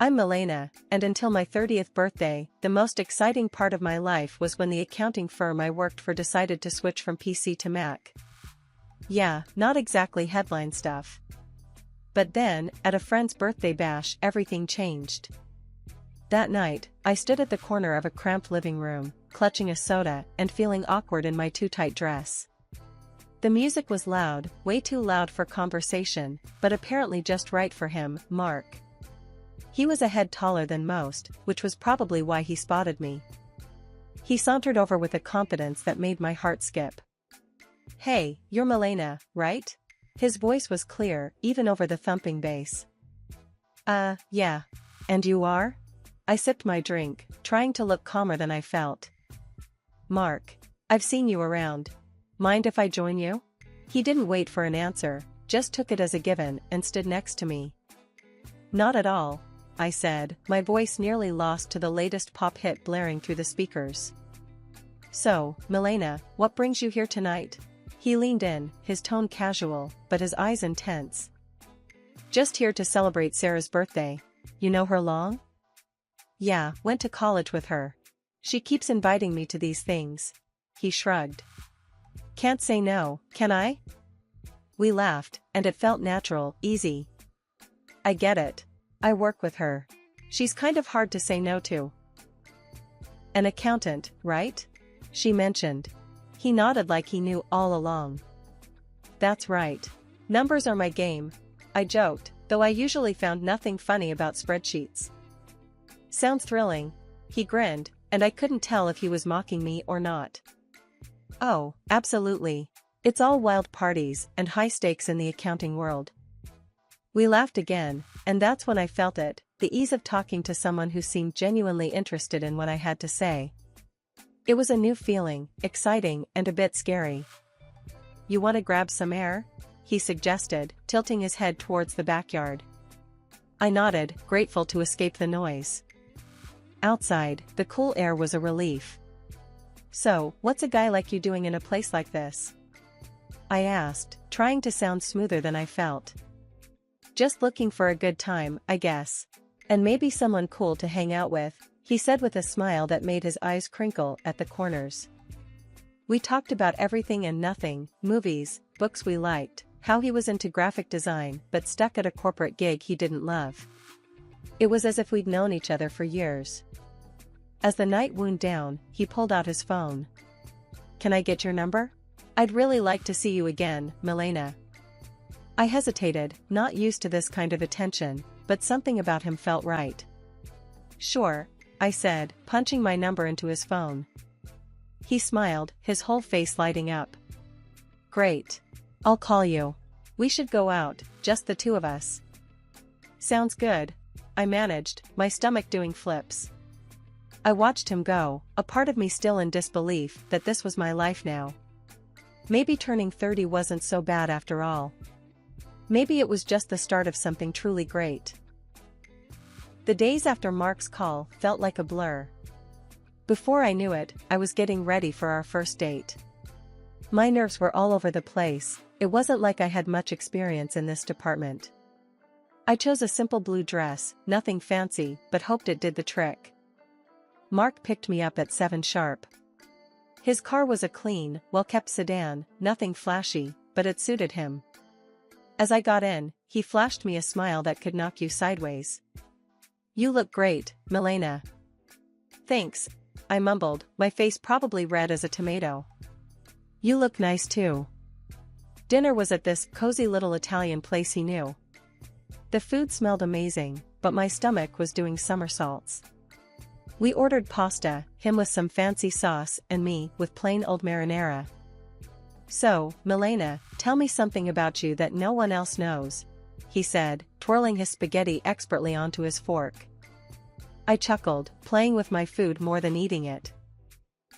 I'm Milena, and until my 30th birthday, the most exciting part of my life was when the accounting firm I worked for decided to switch from PC to Mac. Yeah, not exactly headline stuff. But then, at a friend's birthday bash, everything changed. That night, I stood at the corner of a cramped living room, clutching a soda and feeling awkward in my too tight dress. The music was loud, way too loud for conversation, but apparently just right for him, Mark. He was a head taller than most, which was probably why he spotted me. He sauntered over with a confidence that made my heart skip. "Hey, you're Milena, right?" His voice was clear, even over the thumping bass. Yeah. And you are?" I sipped my drink, trying to look calmer than I felt. "Mark. I've seen you around. Mind if I join you?" He didn't wait for an answer, just took it as a given and stood next to me. "Not at all," I said, my voice nearly lost to the latest pop hit blaring through the speakers. "So, Milena, what brings you here tonight?" He leaned in, his tone casual, but his eyes intense. "Just here to celebrate Sarah's birthday. You know her long?" "Yeah, went to college with her. She keeps inviting me to these things." He shrugged. "Can't say no, can I?" We laughed, and it felt natural, easy. "I get it. I work with her. She's kind of hard to say no to." "An accountant, right?" she mentioned. He nodded like he knew all along. "That's right. Numbers are my game," I joked, though I usually found nothing funny about spreadsheets. "Sounds thrilling." He grinned, and I couldn't tell if he was mocking me or not. "Oh, absolutely. It's all wild parties and high stakes in the accounting world." We laughed again, and that's when I felt it, the ease of talking to someone who seemed genuinely interested in what I had to say. It was a new feeling, exciting and a bit scary. "You want to grab some air?" he suggested, tilting his head towards the backyard. I nodded, grateful to escape the noise. Outside, the cool air was a relief. "So, what's a guy like you doing in a place like this?" I asked, trying to sound smoother than I felt. "Just looking for a good time, I guess. And maybe someone cool to hang out with," he said with a smile that made his eyes crinkle at the corners. We talked about everything and nothing, movies, books we liked, how he was into graphic design but stuck at a corporate gig he didn't love. It was as if we'd known each other for years. As the night wound down, he pulled out his phone. "Can I get your number? I'd really like to see you again, Milena." I hesitated, not used to this kind of attention, but something about him felt right. "Sure," I said, punching my number into his phone. He smiled, his whole face lighting up. "Great. I'll call you. We should go out, just the two of us." "Sounds good," I managed, my stomach doing flips. I watched him go, a part of me still in disbelief that this was my life now. Maybe turning 30 wasn't so bad after all. Maybe it was just the start of something truly great. The days after Mark's call felt like a blur. Before I knew it, I was getting ready for our first date. My nerves were all over the place. It wasn't like I had much experience in this department. I chose a simple blue dress, nothing fancy, but hoped it did the trick. Mark picked me up at 7 sharp. His car was a clean, well-kept sedan, nothing flashy, but it suited him. As I got in, he flashed me a smile that could knock you sideways. "You look great, Milena." "Thanks," I mumbled, my face probably red as a tomato. "You look nice too." Dinner was at this cozy little Italian place he knew. The food smelled amazing, but my stomach was doing somersaults. We ordered pasta, him with some fancy sauce and me with plain old marinara. "So, Milena, tell me something about you that no one else knows," he said, twirling his spaghetti expertly onto his fork. I chuckled, playing with my food more than eating it.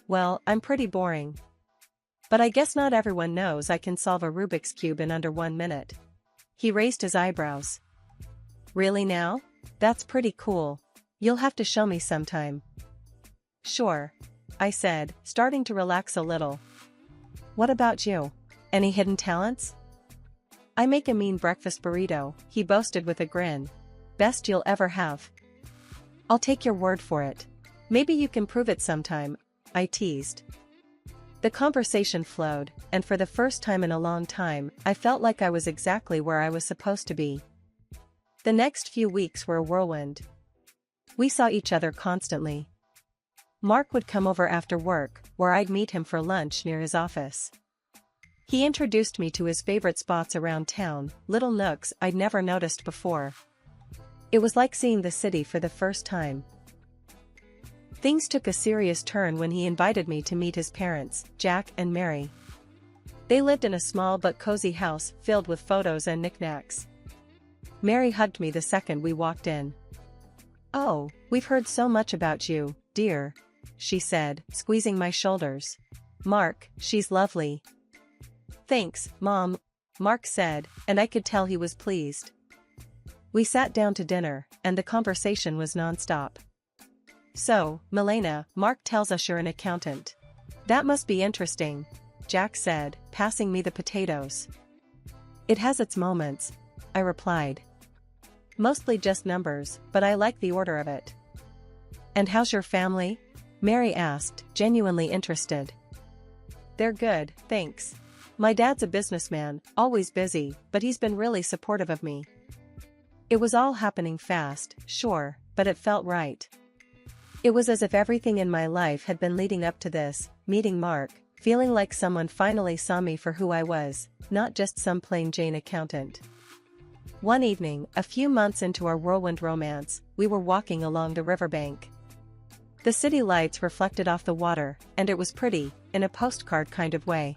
"Well, I'm pretty boring. But I guess not everyone knows I can solve a Rubik's Cube in under 1 minute." He raised his eyebrows. "Really now? That's pretty cool. You'll have to show me sometime." "Sure," I said, starting to relax a little. "What about you? Any hidden talents?" "I make a mean breakfast burrito," he boasted with a grin. "Best you'll ever have." I'll take your word for it. Maybe you can prove it sometime, I teased. The conversation flowed, and for the first time in a long time, I felt like I was exactly where I was supposed to be. The next few weeks were a whirlwind. We saw each other constantly. Mark would come over after work, where I'd meet him for lunch near his office. He introduced me to his favorite spots around town, little nooks I'd never noticed before. It was like seeing the city for the first time. Things took a serious turn when he invited me to meet his parents, Jack and Mary. They lived in a small but cozy house filled with photos and knickknacks. Mary hugged me the second we walked in. "Oh, we've heard so much about you, dear," she said, squeezing my shoulders. "Mark, she's lovely." "Thanks, Mom," Mark said, and I could tell he was pleased. We sat down to dinner, and the conversation was non-stop. "So, Milena, Mark tells us you're an accountant. That must be interesting," Jack said, passing me the potatoes. "It has its moments," I replied. "Mostly just numbers, but I like the order of it." "And how's your family?" Mary asked, genuinely interested. "They're good, thanks. My dad's a businessman, always busy, but he's been really supportive of me." It was all happening fast, sure, but it felt right. It was as if everything in my life had been leading up to this, meeting Mark, feeling like someone finally saw me for who I was, not just some plain Jane accountant. One evening, a few months into our whirlwind romance, we were walking along the riverbank. The city lights reflected off the water, and it was pretty, in a postcard kind of way.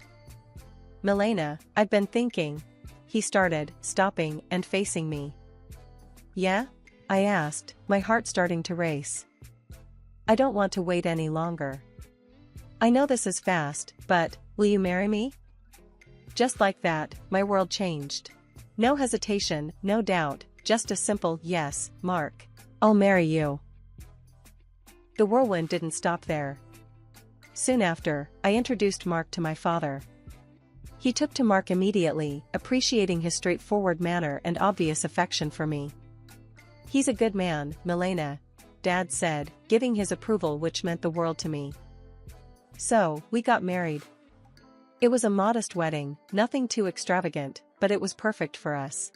"Milena, I've been thinking," he started, stopping and facing me. "Yeah?" I asked, my heart starting to race. "I don't want to wait any longer. I know this is fast, but, will you marry me?" Just like that, my world changed. No hesitation, no doubt, just a simple yes, Mark. I'll marry you. The whirlwind didn't stop there. Soon after, I introduced Mark to my father. He took to Mark immediately, appreciating his straightforward manner and obvious affection for me. "He's a good man, Milena," Dad said, giving his approval, which meant the world to me. So, we got married. It was a modest wedding, nothing too extravagant, but it was perfect for us.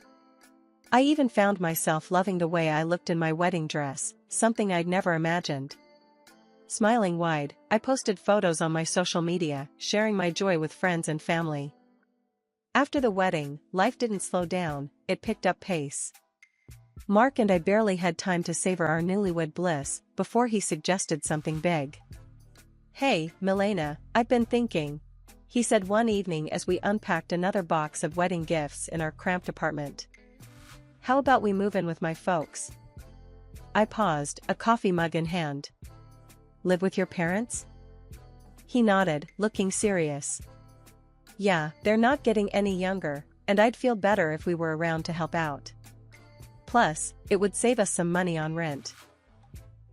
I even found myself loving the way I looked in my wedding dress, something I'd never imagined. Smiling wide, I posted photos on my social media, sharing my joy with friends and family. After the wedding, life didn't slow down, it picked up pace. Mark and I barely had time to savor our newlywed bliss, before he suggested something big. "Hey, Milena, I've been thinking," he said one evening as we unpacked another box of wedding gifts in our cramped apartment. "How about we move in with my folks?" I paused, a coffee mug in hand. "Live with your parents?" He nodded, looking serious. "Yeah, they're not getting any younger, and I'd feel better if we were around to help out. Plus, it would save us some money on rent."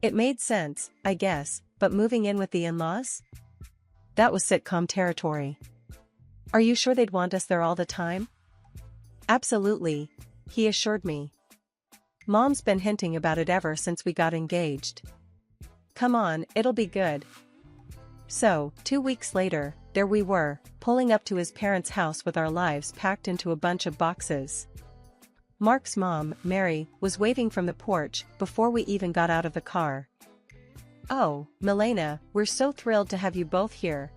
It made sense, I guess, but moving in with the in-laws? That was sitcom territory. "Are you sure they'd want us there all the time?" "Absolutely," he assured me. "Mom's been hinting about it ever since we got engaged. Come on, it'll be good." So, 2 weeks later, there we were, pulling up to his parents' house with our lives packed into a bunch of boxes. Mark's mom, Mary, was waving from the porch before we even got out of the car. "Oh, Milena, we're so thrilled to have you both here,"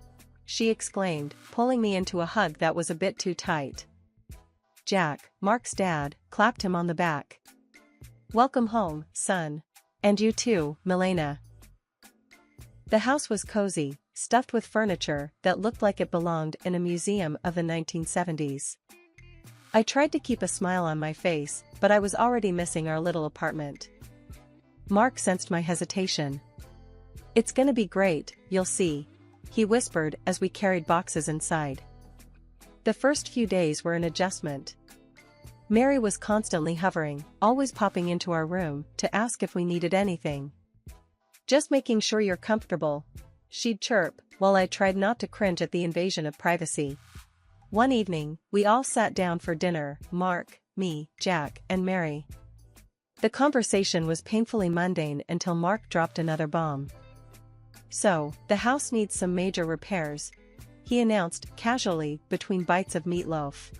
she exclaimed, pulling me into a hug that was a bit too tight. Jack, Mark's dad, clapped him on the back. "Welcome home, son. And you too, Milena." The house was cozy, stuffed with furniture that looked like it belonged in a museum of the 1970s. I tried to keep a smile on my face, but I was already missing our little apartment. Mark sensed my hesitation. "It's gonna be great, you'll see," he whispered as we carried boxes inside. The first few days were an adjustment. Mary was constantly hovering, always popping into our room to ask if we needed anything. "Just making sure you're comfortable," she'd chirp, while I tried not to cringe at the invasion of privacy. One evening, we all sat down for dinner, Mark, me, Jack, and Mary. The conversation was painfully mundane until Mark dropped another bomb. "So, the house needs some major repairs," he announced casually between bites of meatloaf.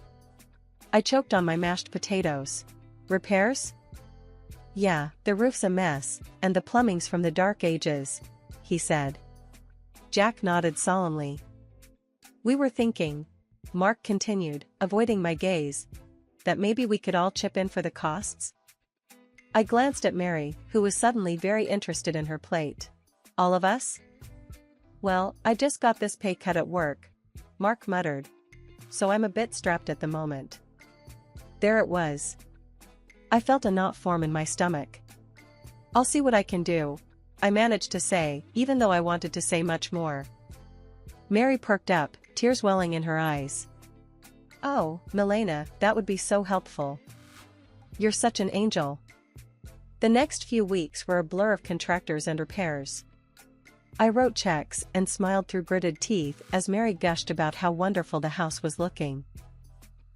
I choked on my mashed potatoes. "Repairs?" "Yeah, the roof's a mess, and the plumbing's from the dark ages," he said. Jack nodded solemnly. "We were thinking," Mark continued, avoiding my gaze, "that maybe we could all chip in for the costs?" I glanced at Mary, who was suddenly very interested in her plate. "All of us?" "Well, I just got this pay cut at work," Mark muttered, "so I'm a bit strapped at the moment." There it was. I felt a knot form in my stomach. "I'll see what I can do," I managed to say, even though I wanted to say much more. Mary perked up, tears welling in her eyes. "Oh, Milena, that would be so helpful. You're such an angel." The next few weeks were a blur of contractors and repairs. I wrote checks and smiled through gritted teeth as Mary gushed about how wonderful the house was looking.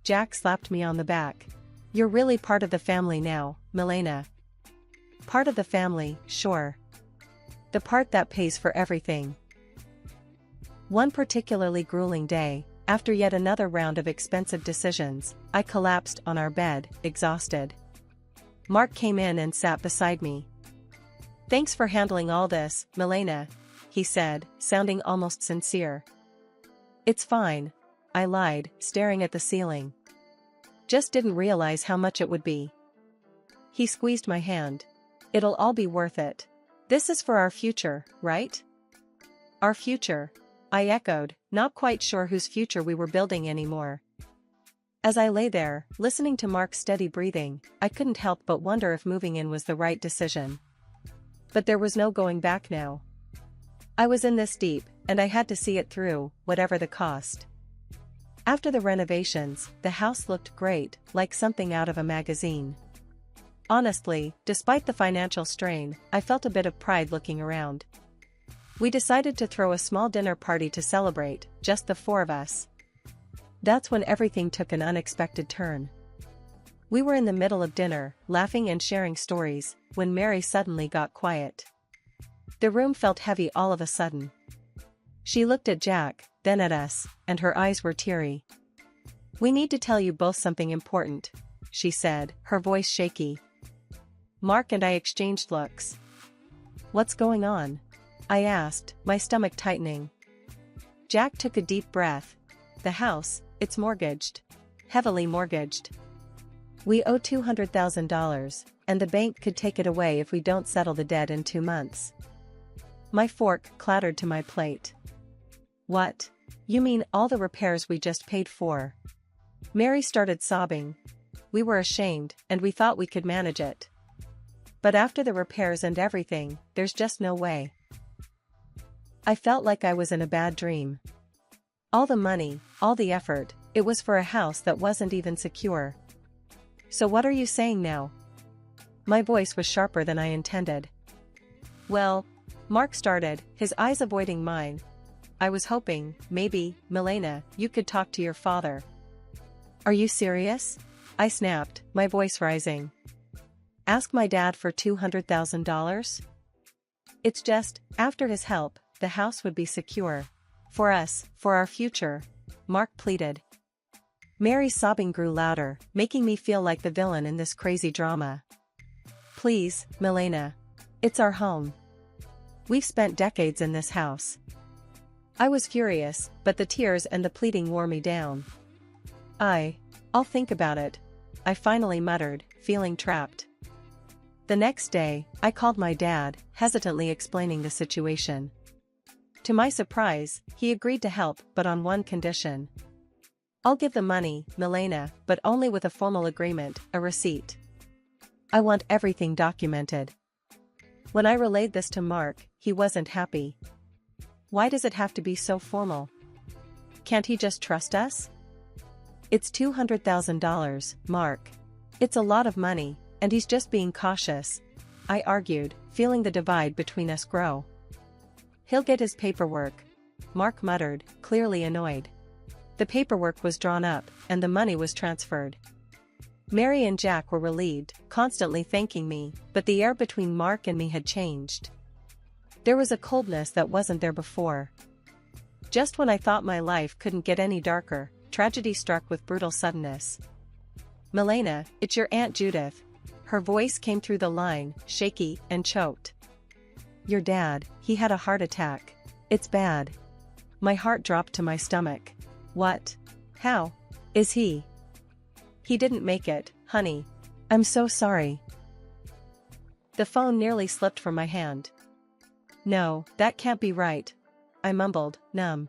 Jack slapped me on the back. "You're really part of the family now, Milena." "Part of the family, sure. The part that pays for everything." One particularly grueling day, after yet another round of expensive decisions, I collapsed on our bed, exhausted. Mark came in and sat beside me. "Thanks for handling all this, Milena," he said, sounding almost sincere. "It's fine," I lied, staring at the ceiling. "Just didn't realize how much it would be." He squeezed my hand. "It'll all be worth it. This is for our future, right?" "Our future," I echoed, not quite sure whose future we were building anymore. As I lay there, listening to Mark's steady breathing, I couldn't help but wonder if moving in was the right decision. But there was no going back now. I was in this deep, and I had to see it through, whatever the cost. After the renovations, the house looked great, like something out of a magazine. Honestly, despite the financial strain, I felt a bit of pride looking around. We decided to throw a small dinner party to celebrate, just the four of us. That's when everything took an unexpected turn. We were in the middle of dinner, laughing and sharing stories, when Mary suddenly got quiet. The room felt heavy all of a sudden. She looked at Jack, then at us, and her eyes were teary. "We need to tell you both something important," she said, her voice shaky. Mark and I exchanged looks. "What's going on?" I asked, my stomach tightening. Jack took a deep breath. "The house, it's mortgaged. Heavily mortgaged. We owe $200,000, and the bank could take it away if we don't settle the debt in 2 months." My fork clattered to my plate. "What? You mean all the repairs we just paid for?" Mary started sobbing. "We were ashamed, and we thought we could manage it. But after the repairs and everything, there's just no way." I felt like I was in a bad dream. All the money, all the effort, it was for a house that wasn't even secure. "So what are you saying now?" My voice was sharper than I intended. "Well," Mark started, his eyes avoiding mine, "I was hoping, maybe, Milena, you could talk to your father." "Are you serious?" I snapped, my voice rising. "Ask my dad for $200,000? It's just, after his help, the house would be secure. For us, for our future," Mark pleaded. Mary's sobbing grew louder, making me feel like the villain in this crazy drama. "Please, Milena. It's our home. We've spent decades in this house." I was furious, but the tears and the pleading wore me down. I'll think about it," I finally muttered, feeling trapped. The next day, I called my dad, hesitantly explaining the situation. To my surprise, he agreed to help, but on one condition. "I'll give the money, Milena, but only with a formal agreement, a receipt. I want everything documented." When I relayed this to Mark, he wasn't happy. "Why does it have to be so formal? Can't he just trust us?" "It's $200,000, Mark. It's a lot of money, and he's just being cautious," I argued, feeling the divide between us grow. "He'll get his paperwork," Mark muttered, clearly annoyed. The paperwork was drawn up, and the money was transferred. Mary and Jack were relieved, constantly thanking me, but the air between Mark and me had changed. There was a coldness that wasn't there before. Just when I thought my life couldn't get any darker, tragedy struck with brutal suddenness. "Milena, it's your Aunt Judith." Her voice came through the line, shaky and choked. "Your dad, he had a heart attack. It's bad." My heart dropped to my stomach. "What? How? Is he?" "He didn't make it, honey. I'm so sorry." The phone nearly slipped from my hand. "No, that can't be right," I mumbled, numb.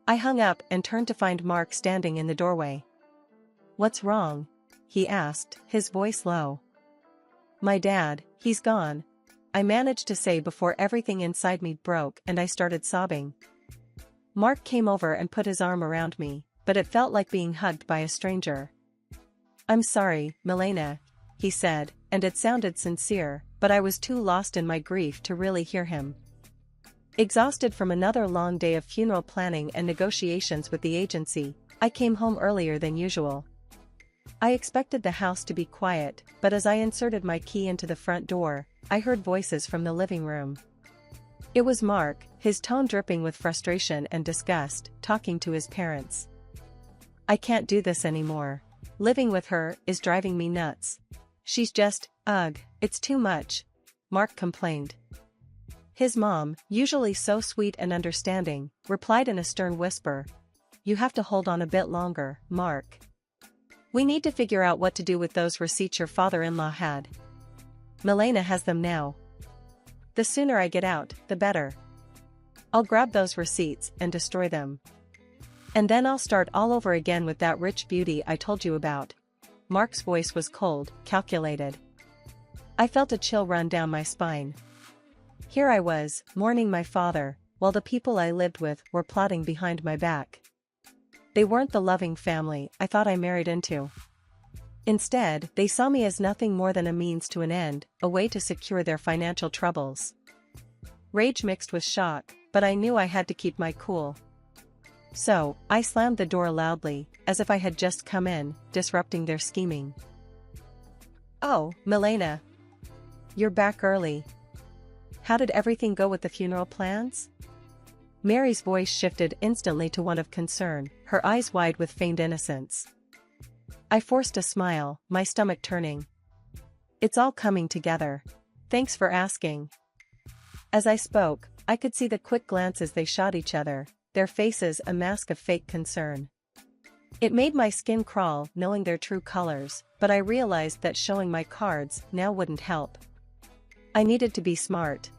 I hung up and turned to find Mark standing in the doorway. "What's wrong?" he asked, his voice low. "My dad, he's gone," I managed to say before everything inside me broke and I started sobbing. Mark came over and put his arm around me, but it felt like being hugged by a stranger. "I'm sorry, Milena," he said, and it sounded sincere, but I was too lost in my grief to really hear him. Exhausted from another long day of funeral planning and negotiations with the agency, I came home earlier than usual. I expected the house to be quiet, but as I inserted my key into the front door, I heard voices from the living room. It was Mark, his tone dripping with frustration and disgust, talking to his parents. "I can't do this anymore. Living with her is driving me nuts. She's just, ugh, it's too much," Mark complained. His mom, usually so sweet and understanding, replied in a stern whisper, "You have to hold on a bit longer, Mark. We need to figure out what to do with those receipts your father-in-law had. Milena has them now. The sooner I get out, the better. I'll grab those receipts and destroy them. And then I'll start all over again with that rich beauty I told you about." Mark's voice was cold, calculated. I felt a chill run down my spine. Here I was, mourning my father, while the people I lived with were plotting behind my back. They weren't the loving family I thought I married into. Instead, they saw me as nothing more than a means to an end, a way to secure their financial troubles. Rage mixed with shock, but I knew I had to keep my cool. So, I slammed the door loudly, as if I had just come in, disrupting their scheming. "Oh, Milena. You're back early. How did everything go with the funeral plans?" Mary's voice shifted instantly to one of concern, her eyes wide with feigned innocence. I forced a smile, my stomach turning. "It's all coming together. Thanks for asking." As I spoke, I could see the quick glances they shot each other, their faces a mask of fake concern. It made my skin crawl knowing their true colors, but I realized that showing my cards now wouldn't help. I needed to be smart.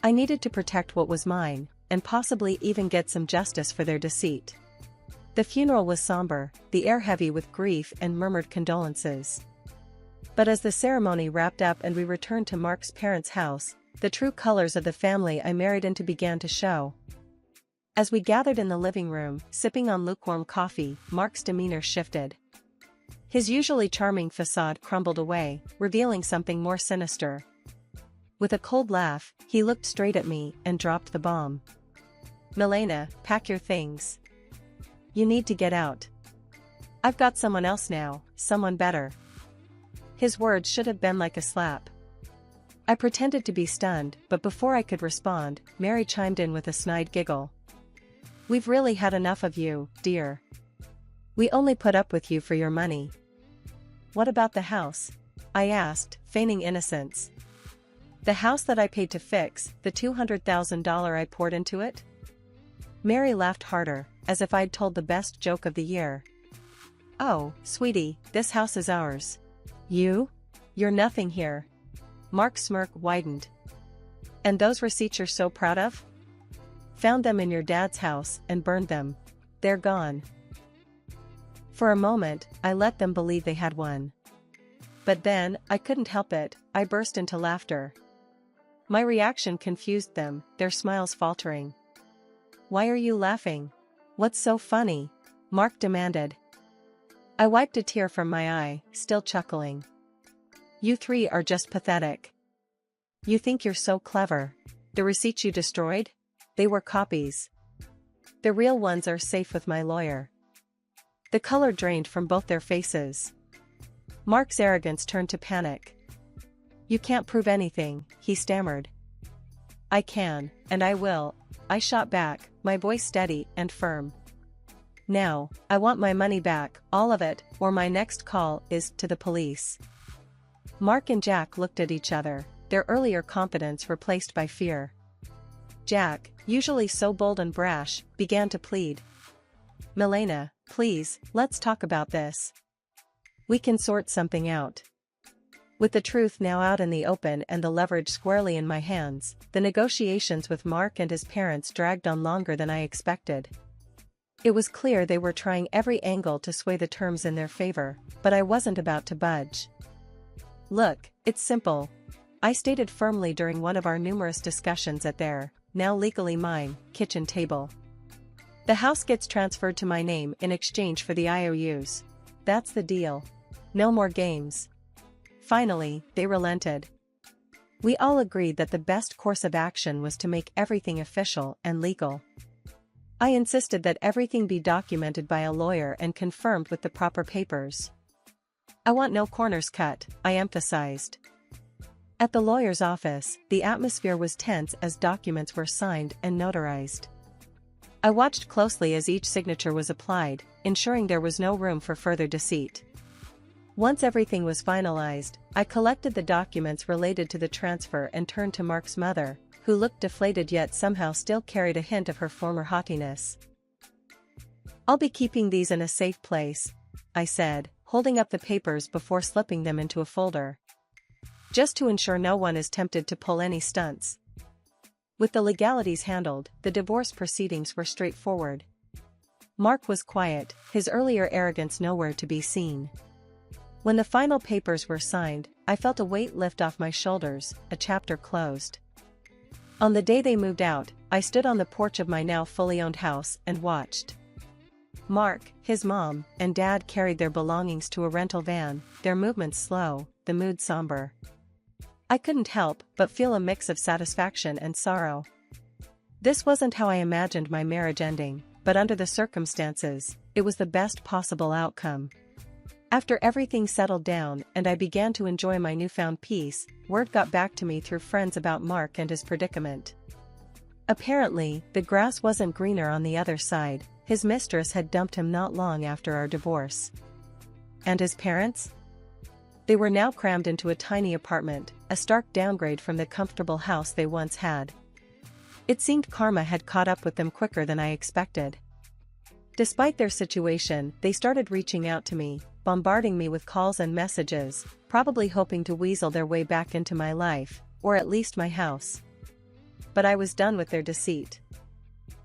I needed to protect what was mine, and possibly even get some justice for their deceit. The funeral was somber, the air heavy with grief and murmured condolences. But as the ceremony wrapped up and we returned to Mark's parents' house, the true colors of the family I married into began to show. As we gathered in the living room, sipping on lukewarm coffee, Mark's demeanor shifted. His usually charming facade crumbled away, revealing something more sinister. With a cold laugh, he looked straight at me and dropped the bomb. "Milena, pack your things. You need to get out. I've got someone else now, someone better." His words should have been like a slap. I pretended to be stunned, but before I could respond, Mary chimed in with a snide giggle. "We've really had enough of you, dear. We only put up with you for your money." "What about the house?" I asked, feigning innocence. "The house that I paid to fix, the $200,000 I poured into it?" Mary laughed harder, as if I'd told the best joke of the year. "Oh, sweetie, this house is ours. You're nothing here." Mark's smirk widened. "And those receipts you're so proud of? Found them in your dad's house and burned them. They're gone." For a moment, I let them believe they had won. But then, I couldn't help it, I burst into laughter. My reaction confused them, their smiles faltering. "Why are you laughing? What's so funny?" Mark demanded. I wiped a tear from my eye, still chuckling. "You three are just pathetic. You think you're so clever. The receipts you destroyed? They were copies. The real ones are safe with my lawyer." The color drained from both their faces. Mark's arrogance turned to panic. "You can't prove anything," he stammered. "I can, and I will," I shot back, my voice steady and firm. "Now, I want my money back, all of it, or my next call is to the police." Mark and Jack looked at each other, their earlier confidence replaced by fear. Jack, usually so bold and brash, began to plead. "Milena, please, let's talk about this. We can sort something out." With the truth now out in the open and the leverage squarely in my hands, the negotiations with Mark and his parents dragged on longer than I expected. It was clear they were trying every angle to sway the terms in their favor, but I wasn't about to budge. "Look, it's simple," I stated firmly during one of our numerous discussions at their, now legally mine, kitchen table. "The house gets transferred to my name in exchange for the IOUs. That's the deal. No more games." Finally, they relented. We all agreed that the best course of action was to make everything official and legal. I insisted that everything be documented by a lawyer and confirmed with the proper papers. "I want no corners cut," I emphasized. At the lawyer's office, the atmosphere was tense as documents were signed and notarized. I watched closely as each signature was applied, ensuring there was no room for further deceit. Once everything was finalized, I collected the documents related to the transfer and turned to Mark's mother, who looked deflated yet somehow still carried a hint of her former haughtiness. "I'll be keeping these in a safe place," I said, holding up the papers before slipping them into a folder. "Just to ensure no one is tempted to pull any stunts." With the legalities handled, the divorce proceedings were straightforward. Mark was quiet, his earlier arrogance nowhere to be seen. When the final papers were signed, I felt a weight lift off my shoulders, a chapter closed. On the day they moved out, I stood on the porch of my now fully owned house and watched. Mark, his mom, and dad carried their belongings to a rental van, their movements slow, the mood somber. I couldn't help but feel a mix of satisfaction and sorrow. This wasn't how I imagined my marriage ending, but under the circumstances, it was the best possible outcome. After everything settled down and I began to enjoy my newfound peace, word got back to me through friends about Mark and his predicament. Apparently, the grass wasn't greener on the other side. His mistress had dumped him not long after our divorce. And his parents? They were now crammed into a tiny apartment, a stark downgrade from the comfortable house they once had. It seemed karma had caught up with them quicker than I expected. Despite their situation, they started reaching out to me, bombarding me with calls and messages, probably hoping to weasel their way back into my life, or at least my house. But I was done with their deceit.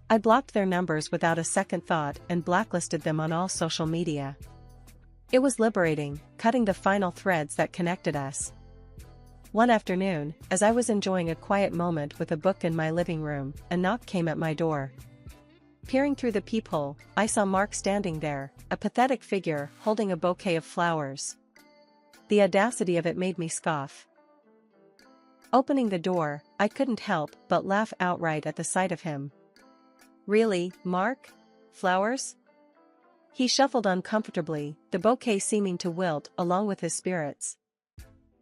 I blocked their numbers without a second thought and blacklisted them on all social media. It was liberating, cutting the final threads that connected us. One afternoon, as I was enjoying a quiet moment with a book in my living room, a knock came at my door. Peering through the peephole, I saw Mark standing there, a pathetic figure holding a bouquet of flowers. The audacity of it made me scoff. Opening the door, I couldn't help but laugh outright at the sight of him. "Really, Mark? Flowers?" He shuffled uncomfortably, the bouquet seeming to wilt along with his spirits.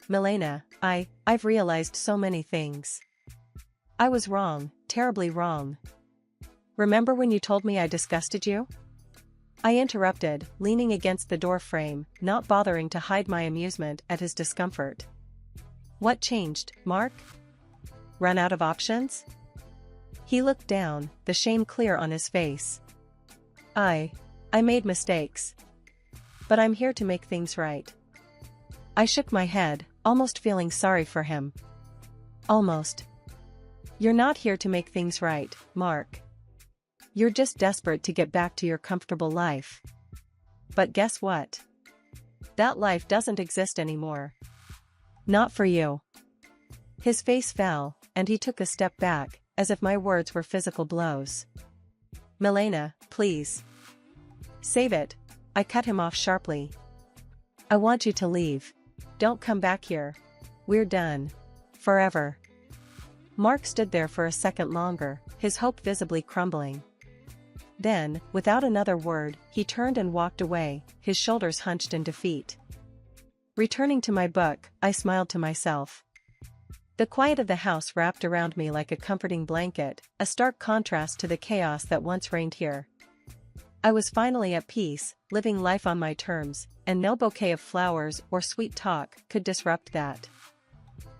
"Milena, I've realized so many things. I was wrong, terribly wrong. Remember when you told me I disgusted you?" I interrupted, leaning against the door frame, not bothering to hide my amusement at his discomfort. "What changed, Mark? Run out of options?" He looked down, the shame clear on his face. I made mistakes. But I'm here to make things right." I shook my head, almost feeling sorry for him. "Almost. You're not here to make things right, Mark. You're just desperate to get back to your comfortable life. But guess what? That life doesn't exist anymore. Not for you." His face fell, and he took a step back, as if my words were physical blows. "Milena, please. Save it," I cut him off sharply. "I want you to leave. Don't come back here. We're done. Forever." Mark stood there for a second longer, his hope visibly crumbling. Then, without another word, he turned and walked away, his shoulders hunched in defeat. Returning to my book, I smiled to myself. The quiet of the house wrapped around me like a comforting blanket, a stark contrast to the chaos that once reigned here. I was finally at peace, living life on my terms, and no bouquet of flowers or sweet talk could disrupt that.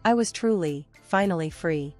I was truly, finally free.